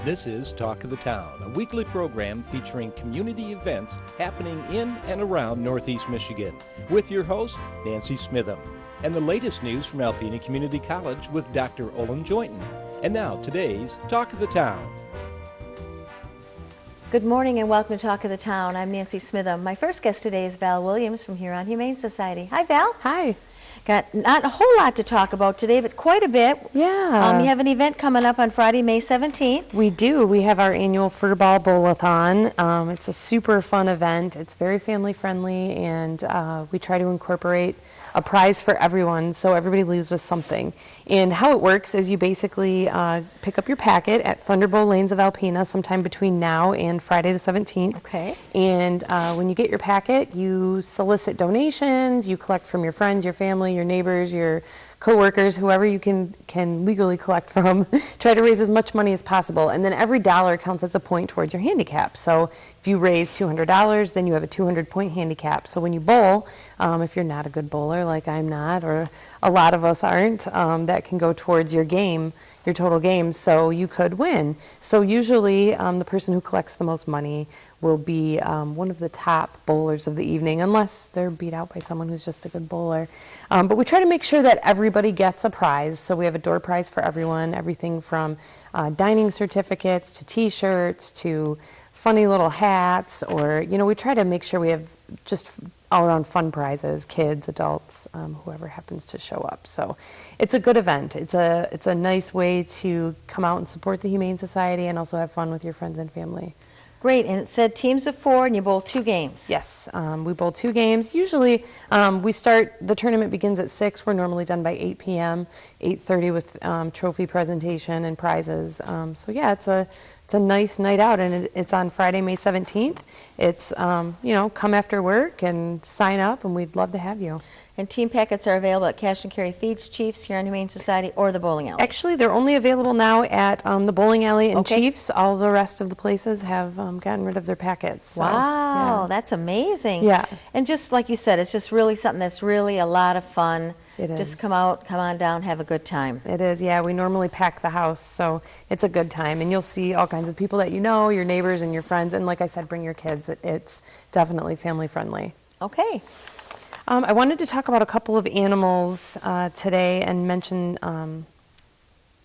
This is Talk of the Town, a weekly program featuring community events happening in and around Northeast Michigan, with your host, Nancy Smitham, and the latest news from Alpena Community College with Dr. Olin Joynton. And now, today's Talk of the Town. Good morning and welcome to Talk of the Town. I'm Nancy Smitham. My first guest today is Val Williams from Huron Humane Society. Hi, Val. Hi. Got not a whole lot to talk about today, but quite a bit. Yeah. You have an event coming up on Friday, May 17th. We do. We have our annual Furball Bowl-a-thon. It's a super fun event. It's very family friendly, and we try to incorporate a prize for everyone so everybody leaves with something. And how it works is you basically pick up your packet at Thunderbolt Lanes of Alpena sometime between now and Friday the 17th. Okay. And when you get your packet, you solicit donations, you collect from your friends, your family, your neighbors, your co-workers, whoever you can legally collect from. Try to raise as much money as possible, and then every dollar counts as a point towards your handicap. So if you raise $200, then you have a 200-point handicap. So when you bowl, if you're not a good bowler like I'm not, or a lot of us aren't, that can go towards your game, your total game, so you could win. So usually the person who collects the most money will be one of the top bowlers of the evening, unless they're beat out by someone who's just a good bowler. But we try to make sure that everybody gets a prize. So we have a door prize for everyone, everything from dining certificates to t-shirts to funny little hats, or, we try to make sure we have just all-around fun prizes, kids, adults, whoever happens to show up. So it's a good event. It's a nice way to come out and support the Humane Society and also have fun with your friends and family. Great, and it said teams of 4, and you bowl 2 games. Yes, we bowl 2 games. Usually, the tournament begins at 6. We're normally done by 8 p.m., 8:30 with trophy presentation and prizes. So yeah, it's a nice night out, and it's on Friday, May 17th. It's, come after work and sign up, and we'd love to have you. And team packets are available at Cash and Carry Feeds, Chiefs, Huron Humane Society, or the bowling alley. Actually, they're only available now at the bowling alley and Okay. Chiefs. All the rest of the places have gotten rid of their packets. So, Wow, yeah. that's amazing. Yeah. And just like you said, it's just really something that's really a lot of fun. It is. Just come on down, have a good time. It is, yeah. We normally pack the house, so it's a good time. And you'll see all kinds of people that you know, your neighbors and your friends. And like I said, bring your kids. It's definitely family friendly. Okay. I wanted to talk about a couple of animals today and mention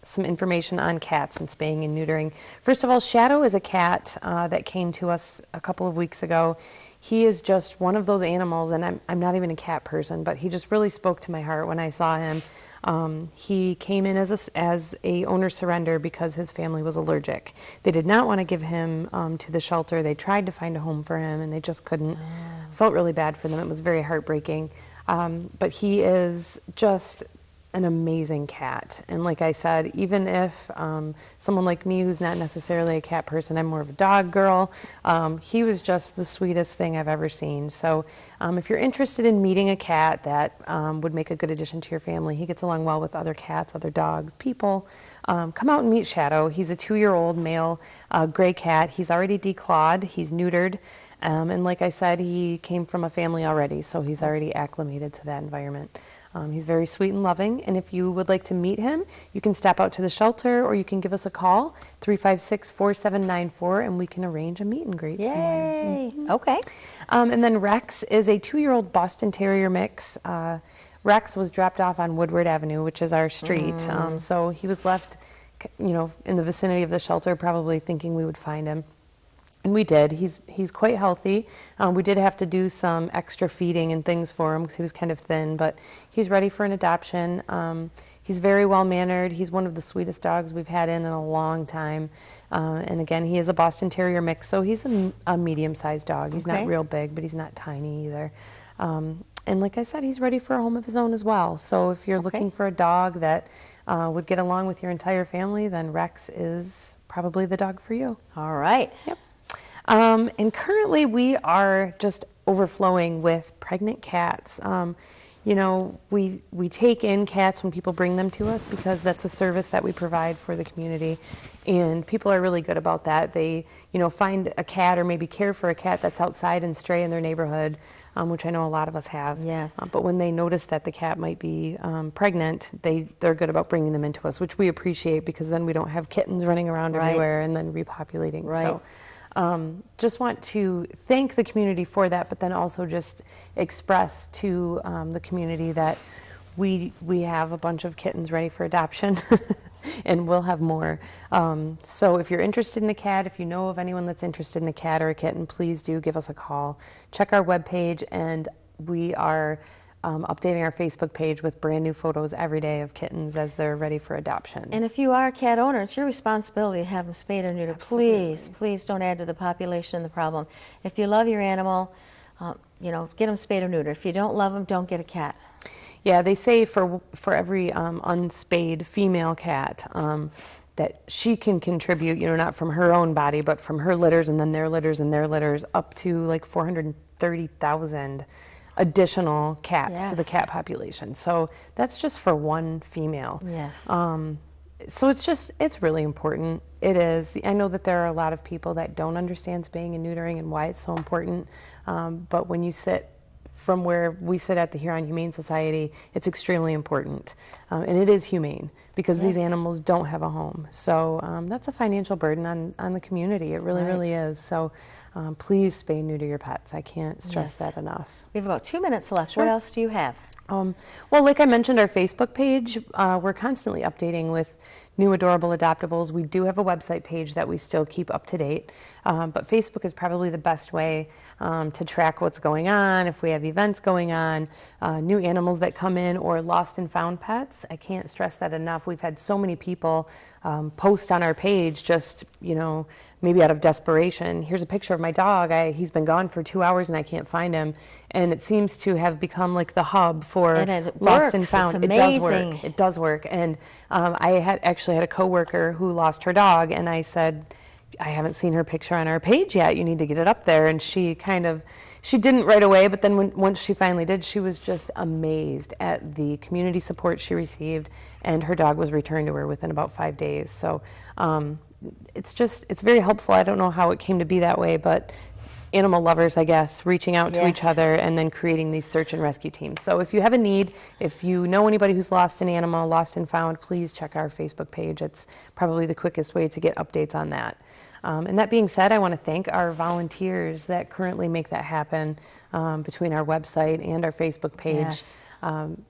some information on cats and spaying and neutering. First of all, Shadow is a cat that came to us a couple of weeks ago. He is just one of those animals, and I'm not even a cat person, but he just really spoke to my heart when I saw him. He came in as a owner surrender because his family was allergic. They did not want to give him to the shelter. They tried to find a home for him, and they just couldn't. Felt really bad for them. It was very heartbreaking. But he is just an amazing cat. And like I said, even if someone like me who's not necessarily a cat person, I'm more of a dog girl, he was just the sweetest thing I've ever seen. So if you're interested in meeting a cat that would make a good addition to your family, he gets along well with other cats, other dogs, people, come out and meet Shadow. He's a 2-year-old male gray cat. He's already declawed. He's neutered. And like I said, he came from a family already, so he's already acclimated to that environment. He's very sweet and loving, and if you would like to meet him, you can step out to the shelter or you can give us a call, 356-4794, and we can arrange a meet and greet. Yay! Okay. And then Rex is a 2-year-old Boston Terrier mix. Rex was dropped off on Woodward Avenue, which is our street, so he was left, in the vicinity of the shelter, probably thinking we would find him. And we did. He's quite healthy. We did have to do some extra feeding and things for him because he was kind of thin, but he's ready for an adoption. He's very well-mannered. He's one of the sweetest dogs we've had in a long time. And again, he is a Boston Terrier mix, so he's a medium-sized dog. He's not real big, but he's not tiny either. And like I said, he's ready for a home of his own as well. So if you're looking for a dog that would get along with your entire family, then Rex is probably the dog for you. All right. Yep. And currently we are just overflowing with pregnant cats. you know, we take in cats when people bring them to us because that's a service that we provide for the community. And people are really good about that. They, you know, find a cat or maybe care for a cat that's outside and stray in their neighborhood, which I know a lot of us have. Yes. But when they notice that the cat might be pregnant, they're good about bringing them into us, which we appreciate because then we don't have kittens running around Right. everywhere and then repopulating. Right. So just want to thank the community for that, but then also just express to the community that we have a bunch of kittens ready for adoption and we'll have more. So if you're interested in a cat, if you know of anyone that's interested in a cat or a kitten, please do give us a call. Check our webpage, and we are updating our Facebook page with brand new photos every day of kittens as they're ready for adoption. And if you are a cat owner, it's your responsibility to have them spayed or neutered. Absolutely. Please, please don't add to the population and the problem. If you love your animal, you know, get them spayed or neutered. If you don't love them, don't get a cat. Yeah, they say for every unspayed female cat that she can contribute, you know, not from her own body, but from her litters and then their litters and their litters, up to like 430,000 additional cats to the Yes. cat population. So that's just for one female. Yes. So it's really important. It is. I know that there are a lot of people that don't understand spaying and neutering and why it's so important. But when you sit from where we sit at the Huron Humane Society, it's extremely important. And it is humane because these Yes. animals don't have a home. So that's a financial burden on the community. It really, Right. really is. So please spay and neuter your pets. I can't stress Yes. that enough. We have about 2 minutes left. Sure. What else do you have? Well, like I mentioned, our Facebook page, we're constantly updating with new adorable adoptables. We do have a website page that we still keep up to date, but Facebook is probably the best way to track what's going on, if we have events going on, new animals that come in, or lost and found pets. I can't stress that enough. We've had so many people post on our page just, you know, maybe out of desperation. Here's a picture of my dog. He's been gone for 2 hours and I can't find him. And it seems to have become like the hub for And it lost and works. found. It's It does amazing. work. It does work. And I actually had a coworker who lost her dog, and I said, I haven't seen her picture on our page yet. You need to get it up there. And she didn't right away, but then once she finally did, she was just amazed at the community support she received, and her dog was returned to her within about 5 days. So it's very helpful. I don't know how it came to be that way, but animal lovers, I guess, reaching out to each Yes. other and then creating these search and rescue teams. So if you have a need, if you know anybody who's lost an animal, lost and found, please check our Facebook page. It's probably the quickest way to get updates on that. And that being said, I want to thank our volunteers that currently make that happen between our website and our Facebook page. Yes.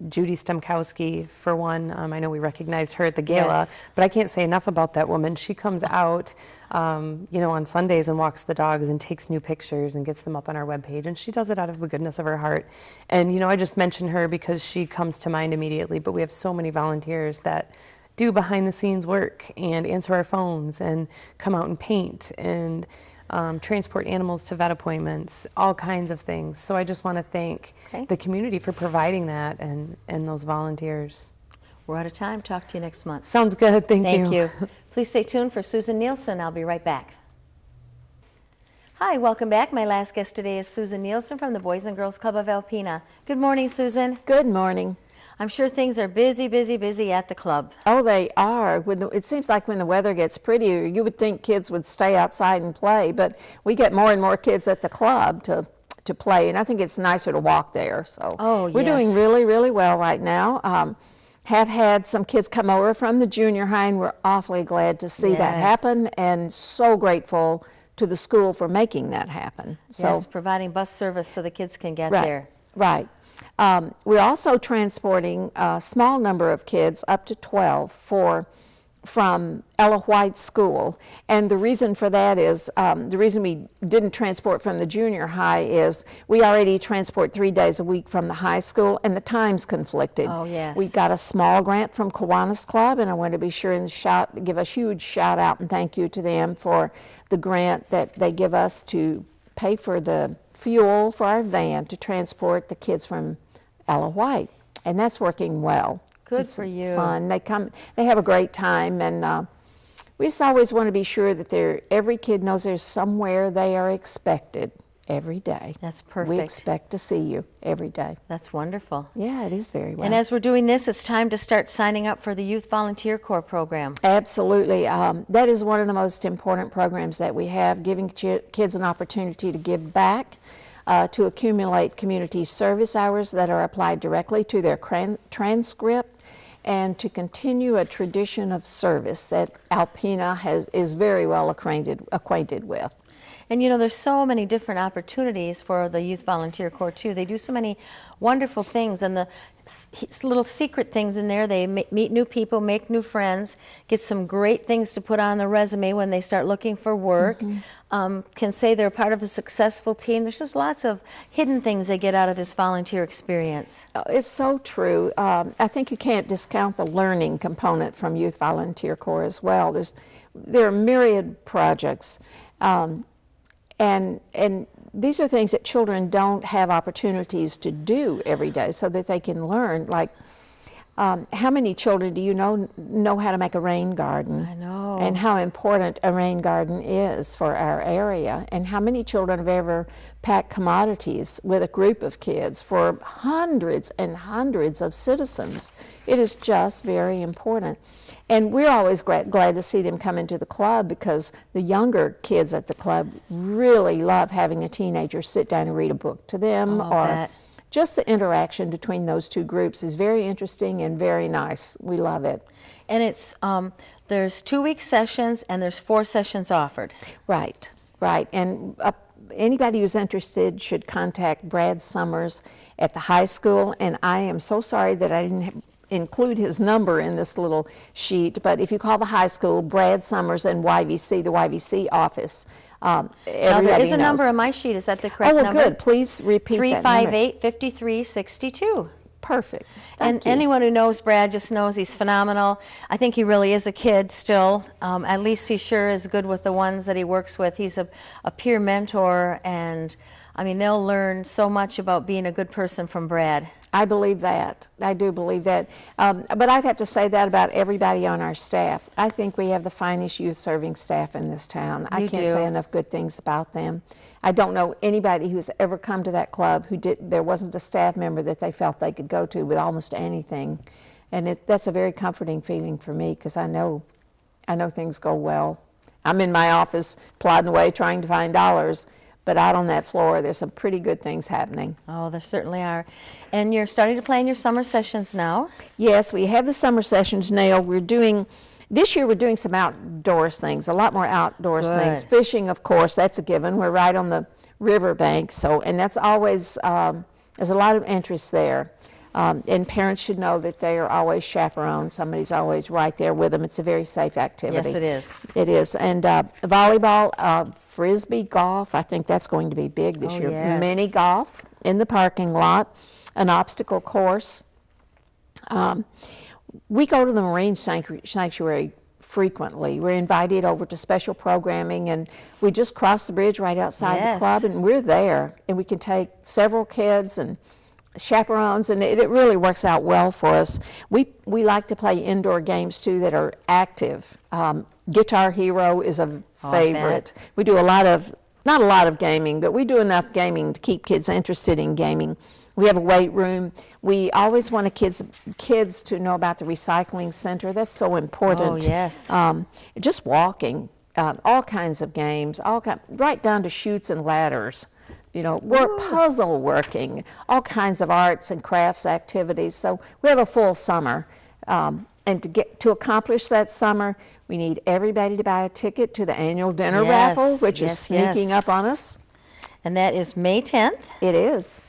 Judy Stemkowski, for one, I know we recognized her at the gala, Yes. but I can't say enough about that woman. She comes out, you know, on Sundays and walks the dogs and takes new pictures and gets them up on our webpage, and she does it out of the goodness of her heart. And, you know, I just mention her because she comes to mind immediately, but we have so many volunteers that do behind the scenes work and answer our phones and come out and paint and transport animals to vet appointments, all kinds of things. So I just want to thank the community for providing that and those volunteers. We're out of time. Talk to you next month. Sounds good. Thank you. Thank you. Please stay tuned for Susan Nielsen. I'll be right back. Hi, welcome back. My last guest today is Susan Nielsen from the Boys and Girls Club of Alpena. Good morning, Susan. Good morning. I'm sure things are busy, busy, busy at the club. Oh, they are. It seems like when the weather gets prettier, you would think kids would stay outside and play, but we get more and more kids at the club to play, and I think it's nicer to walk there. So we're doing yes. really, really well right now. Have had some kids come over from the junior high, and we're awfully glad to see that Yes. happen, and so grateful to the school for making that happen. So, Yes, providing bus service so the kids can get right, there. right. We're also transporting a small number of kids, up to 12, from Ella White School. And the reason for that is, the reason we didn't transport from the junior high is we already transport 3 days a week from the high school, and the times conflicted. Oh, yes. We got a small grant from Kiwanis Club, and I want to be sure and give a huge shout out and thank you to them for the grant that they give us to pay for the fuel for our van to transport the kids from Ella White, and that's working well. Good It's for you. Fun. They have a great time, and we just always want to be sure that every kid knows there's somewhere they are expected every day. That's perfect. We expect to see you every day. That's wonderful. Yeah, it is very well. And as we're doing this, it's time to start signing up for the Youth Volunteer Corps program. Absolutely. That is one of the most important programs that we have, giving kids an opportunity to give back, to accumulate community service hours that are applied directly to their transcript, and to continue a tradition of service that Alpena is very well acquainted with. And you know, there's so many different opportunities for the Youth Volunteer Corps too. They do so many wonderful things, and the little secret things in there. They meet new people, make new friends, get some great things to put on the resume when they start looking for work. Can say they're part of a successful team. There's just lots of hidden things they get out of this volunteer experience. It's so true. I think you can't discount the learning component from Youth Volunteer Corps as well. There are myriad projects. And these are things that children don't have opportunities to do every day, so that they can learn. Like, how many children do you know how to make a rain garden? I know. And how important a rain garden is for our area. And how many children have ever packed commodities with a group of kids for hundreds and hundreds of citizens? It is just very important. And we're always glad to see them come into the club, because the younger kids at the club really love having a teenager sit down and read a book to them. Just the interaction between those two groups is very interesting and very nice. We love it. And it's there's 2-week sessions, and there's 4 sessions offered. Right. And anybody who's interested should contact Brad Summers at the high school. And I am so sorry that I didn't include his number in this little sheet, but if you call the high school, Brad Summers and YVC, the YVC office, now there is a number on my sheet. Is that the correct number? Oh, well, good. Please repeat that number. 358-5362. Perfect. And anyone who knows Brad just knows he's phenomenal. I think he really is a kid still. At least he sure is good with the ones that he works with. He's a peer mentor, and I mean, they'll learn so much about being a good person from Brad. I believe that. I do believe that. But I'd have to say that about everybody on our staff. I think we have the finest youth serving staff in this town. I can't say enough good things about them. I don't know anybody who's ever come to that club there wasn't a staff member that they felt they could go to with almost anything. And that's a very comforting feeling for me, because I know things go well. I'm in my office plodding away trying to find dollars, but out on that floor, there's some pretty good things happening. Oh, there certainly are. And you're starting to plan your summer sessions now? Yes, we have the summer sessions now. This year we're doing some outdoors things, a lot more outdoors things. Fishing, of course, that's a given. We're right on the riverbank, and that's always, there's a lot of interest there. And parents should know that they are always chaperoned. Somebody's always right there with them. It's a very safe activity. Yes, it is. It is. And volleyball, frisbee golf, I think that's going to be big this year. Yes. Mini golf in the parking lot, an obstacle course. We go to the Marine Sanctuary frequently. We're invited over to special programming, and we just cross the bridge right outside the club, and we're there. And we can take several kids and chaperones, and it really works out well for us. We like to play indoor games too that are active. Guitar Hero is a favorite. We do not a lot of gaming, but we do enough gaming to keep kids interested in gaming. We have a weight room. We always want kids to know about the recycling center. That's so important. Oh, yes. Just walking, all kinds of games, right down to chutes and ladders. We're puzzle working, all kinds of arts and crafts activities. So we have a full summer. And to accomplish that summer, we need everybody to buy a ticket to the annual dinner raffle, which is sneaking up on us. And that is May 10th. It is.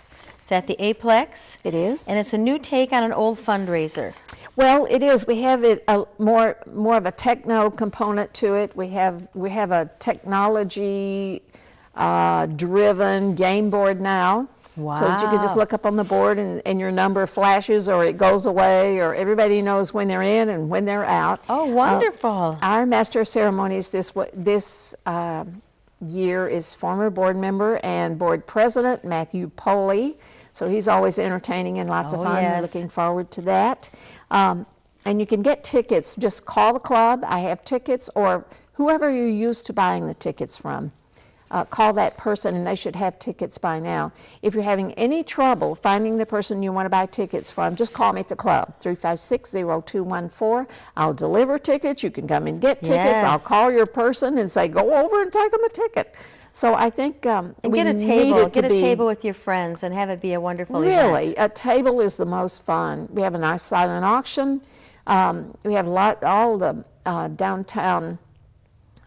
It's at the Aplex. It is. And it's a new take on an old fundraiser. Well, it is. We have it more of a techno component to it. We have a technology driven game board now. Wow. So that you can just look up on the board and your number flashes, or it goes away, or everybody knows when they're in and when they're out. Oh, wonderful. Our Master of Ceremonies this year is former board member and board president Matthew Poley. So he's always entertaining and lots of fun. Yes. We're looking forward to that. And you can get tickets. Just call the club. I have tickets, or whoever you're used to buying the tickets from. call that person, and they should have tickets by now. If you're having any trouble finding the person you want to buy tickets from, just call me at the club, 356-0214. I'll deliver tickets. You can come and get tickets. Yes. I'll call your person and say, go over and take them a ticket. So I think And we get a need table. it to Get a be table with your friends and have it be a wonderful event. really, a table is the most fun. We have a nice silent auction. We have all the downtown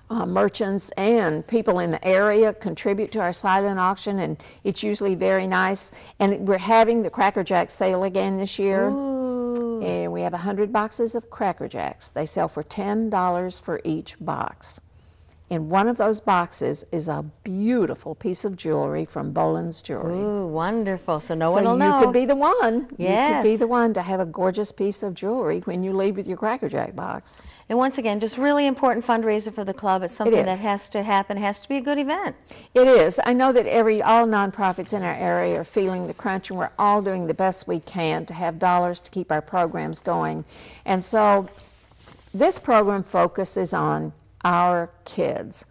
merchants and people in the area contribute to our silent auction, and it's usually very nice. And we're having the Cracker Jack sale again this year. Ooh. And we have 100 boxes of Cracker Jacks. They sell for $10 for each box. In one of those boxes is a beautiful piece of jewelry from Boland's Jewelry. Ooh, wonderful. So no So one will know. you could be the one. Yes. You could be the one to have a gorgeous piece of jewelry when you leave with your Cracker Jack box. And once again, just really important fundraiser for the club. It's something that is. has to happen. It has to be a good event. It is. I know that all nonprofits in our area are feeling the crunch, and we're all doing the best we can to have dollars to keep our programs going. And so this program focuses on our kids,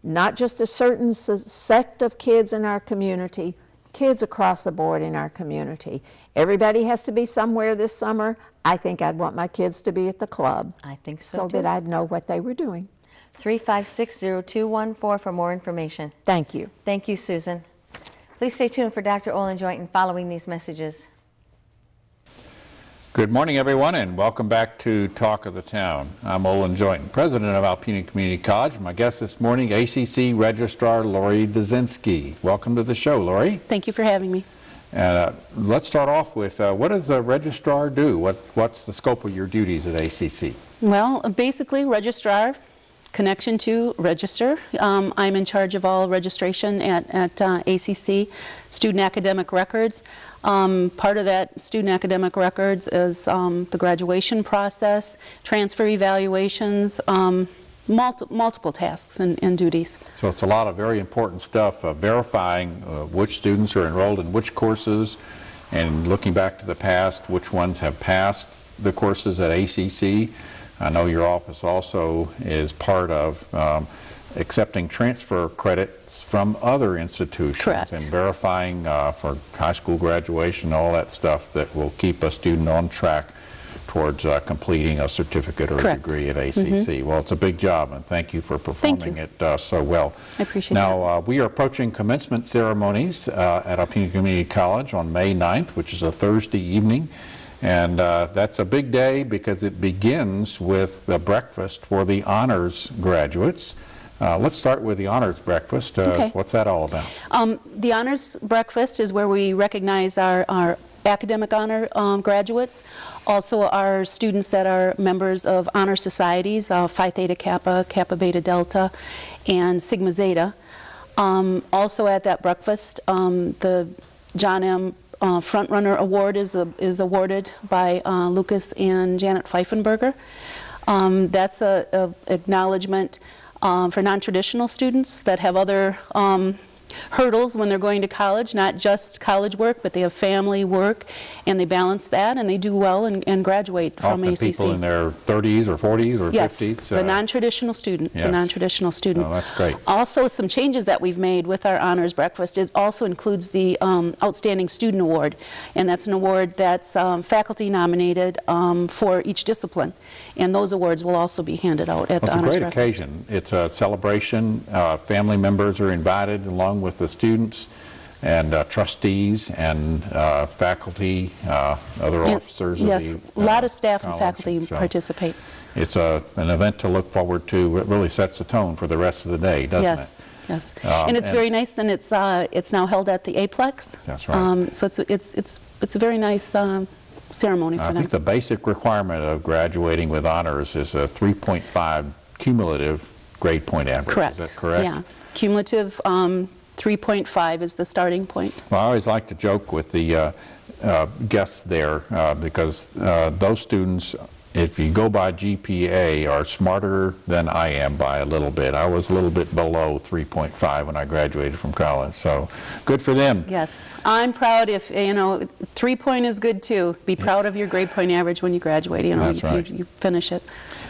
not just a certain sect of kids in our community, kids across the board in our community. Everybody has to be somewhere this summer. I think I'd want my kids to be at the club. I think so, too. that I'd know what they were doing. 356-0214 for more information. Thank you. Thank you, Susan. Please stay tuned for Dr. Olin Jointon following these messages. Good morning, everyone, and welcome back to Talk of the Town. I'm Olin Jointon, president of Alpena Community College. My guest this morning, ACC Registrar Lori Dzinski. Welcome to the show, Lori. Thank you for having me. Let's start off with, what does a registrar do? What's the scope of your duties at ACC? Well, basically, registrar, connection to register. I'm in charge of all registration at ACC, student academic records. Part of that student academic records is the graduation process, transfer evaluations, multiple tasks and duties. So it's a lot of very important stuff, verifying which students are enrolled in which courses, and looking back to the past, which ones have passed the courses at ACC. I know your office also is part of accepting transfer credits from other institutions. Correct. And verifying for high school graduation, all that stuff that will keep a student on track towards completing a certificate or Correct. a degree at ACC. Well, it's a big job, and thank you for performing it so well. I appreciate Now, we are approaching commencement ceremonies at Alpena Community College on May 9th, which is a Thursday evening. And that's a big day because it begins with the breakfast for the honors graduates. Let's start with the honors breakfast. Okay. What's that all about? The honors breakfast is where we recognize our academic honor graduates, also our students that are members of honor societies, Phi Theta Kappa, Kappa Beta Delta, and Sigma Zeta. Also at that breakfast, the John M. Frontrunner Award is awarded by Lucas and Janet Pfeifenberger. That's a acknowledgement for non-traditional students that have other hurdles when they're going to college, not just college work, but they have family work, and they balance that, and they do well and graduate from Often ACC. people in their 30s or 40s or Yes, 50s. the non-traditional student. yes. The non-traditional student. Oh, that's great. Also, some changes that we've made with our honors breakfast. It also includes the Outstanding Student Award, and that's an award that's faculty nominated for each discipline, and those awards will also be handed out at the Well, it's a honors great breakfast. occasion. It's a celebration. Family members are invited along with the students and trustees and faculty, other And- officers yes, of the a lot of staff and college. faculty So participate. it's an event to look forward to. It really sets the tone for the rest of the day, doesn't Yes, it? yes, and it's very nice. And it's now held at the Aplex. That's right. So it's a very nice ceremony for I them. think the basic requirement of graduating with honors is a 3.5 cumulative grade point average. Correct. Is that correct? Yeah, cumulative 3.5 is the starting point. Well, I always like to joke with the guests there because those students if you go by GPA, are smarter than I am by a little bit. I was a little bit below 3.5 when I graduated from college, so good for them. Yes, I'm proud. If 3 is good too. Be proud of your grade point average when you graduate. That's right. You finish it.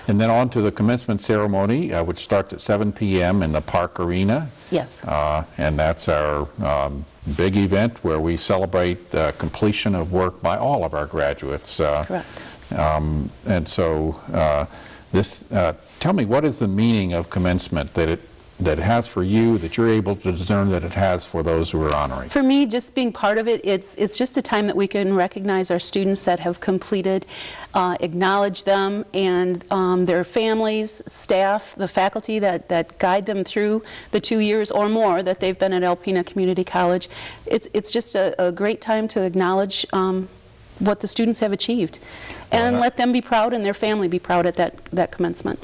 And then on to the commencement ceremony, which starts at 7 p.m. in the Park Arena. Yes. And that's our big event where we celebrate completion of work by all of our graduates. Correct. And so tell me, what is the meaning of commencement that it has for you, that you're able to discern that it has for those who are honoring? For me, just being part of it, it's just a time that we can recognize our students that have completed, acknowledge them and their families, staff, the faculty that guide them through the 2 years or more that they've been at Alpena Community College. It's just a great time to acknowledge what the students have achieved and let them be proud and their family be proud at that commencement.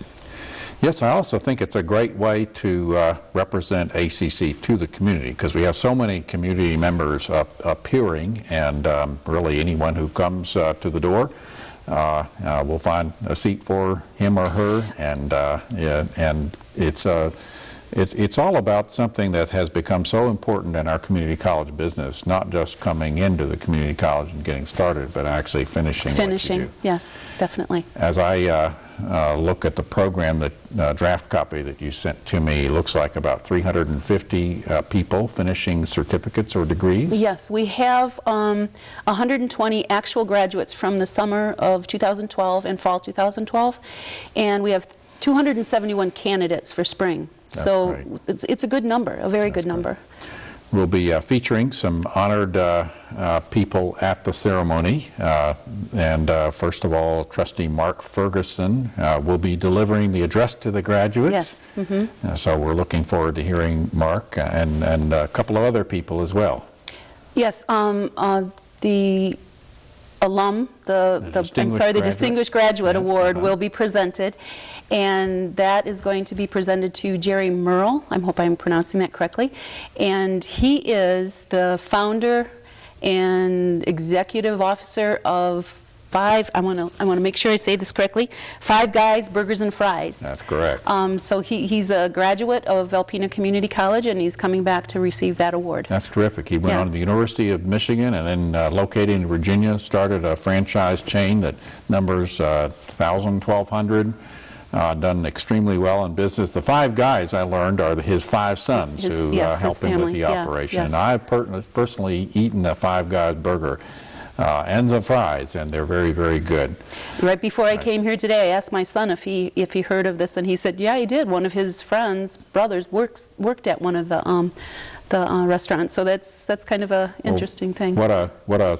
Yes, I also think it's a great way to represent ACC to the community, because we have so many community members appearing, and really anyone who comes to the door will find a seat for him or her, and it's all about something that has become so important in our community college business, not just coming into the community college and getting started, but actually finishing what you do. Yes, definitely. As I look at the program, that draft copy that you sent to me, looks like about 350 people finishing certificates or degrees. Yes, we have 120 actual graduates from the summer of 2012 and fall 2012, and we have 271 candidates for spring. That's so great. it's a good number, a very good number. We'll be featuring some honored people at the ceremony. And first of all, Trustee Mark Ferguson will be delivering the address to the graduates. Yes. Mm-hmm. So we're looking forward to hearing Mark and a couple of other people as well. Yes, the alum, the Distinguished Graduate Yes, Award will be presented, and that is going to be presented to Jerry Merle. I hope I'm pronouncing that correctly. And he is the founder and executive officer of I want to make sure I say this correctly, Five Guys Burgers and Fries. That's correct. So he's a graduate of Alpena Community College, and he's coming back to receive that award. That's terrific. He went on to the University of Michigan, and then located in Virginia, started a franchise chain that numbers 1,000, 1,200. Done extremely well in business. The Five Guys, I learned, are his 5 sons who help him with the operation. And I've personally eaten a Five Guys burger and some fries, and they're very, very good. Right before I came here today, I asked my son if he heard of this, and he said, yeah, he did. One of his brothers worked at one of the restaurants, so that's kind of a interesting thing. What a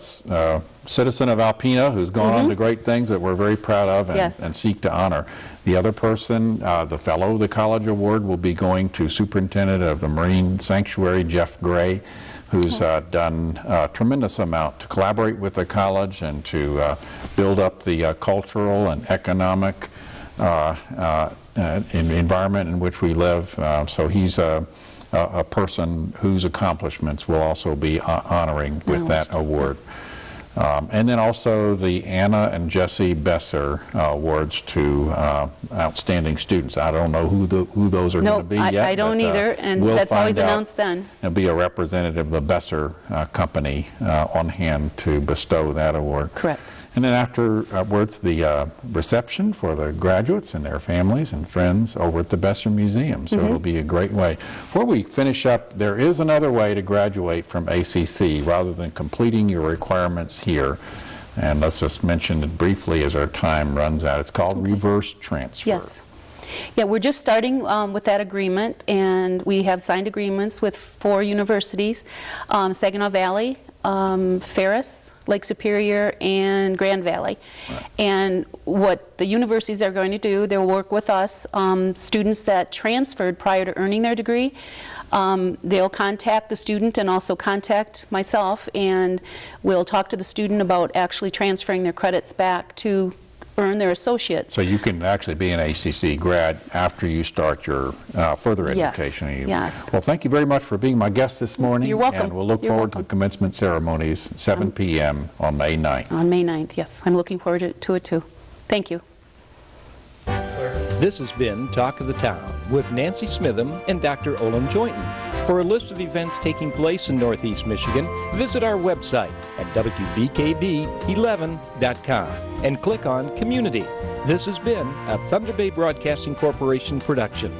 citizen of Alpena who's gone on to great things that we're very proud of and seek to honor. The other person, the Fellow of the College Award, will be going to Superintendent of the Marine Sanctuary, Jeff Gray, who's done a tremendous amount to collaborate with the college and to build up the cultural and economic environment in which we live. So he's a person whose accomplishments will also be honoring with that award. And then also the Anna and Jesse Besser Awards to outstanding students. I don't know who those are going to be yet. I don't either, and that's always announced then. There'll be a representative of the Besser company on hand to bestow that award. Correct. And then afterwards, the reception for the graduates and their families and friends over at the Besser Museum. So it'll be a great way. Before we finish up, there is another way to graduate from ACC rather than completing your requirements here. And let's just mention it briefly as our time runs out. It's called reverse transfer. Yes. Yeah, we're just starting with that agreement, and we have signed agreements with 4 universities, Saginaw Valley, Ferris, Lake Superior, and Grand Valley. Right. And what the universities are going to do, they'll work with us, students that transferred prior to earning their degree. They'll contact the student and also contact myself, and we'll talk to the student about actually transferring their credits back to earn their associates. So you can actually be an ACC grad after you start your further education. Yes. Well, thank you very much for being my guest this morning. You're welcome. And we'll look forward to the commencement ceremonies, 7 p.m. on May 9th. On May 9th, yes. I'm looking forward to it too. Thank you. This has been Talk of the Town with Nancy Smitham and Dr. Olin Joynton. For a list of events taking place in Northeast Michigan, visit our website at wbkb11.com and click on Community. This has been a Thunder Bay Broadcasting Corporation production.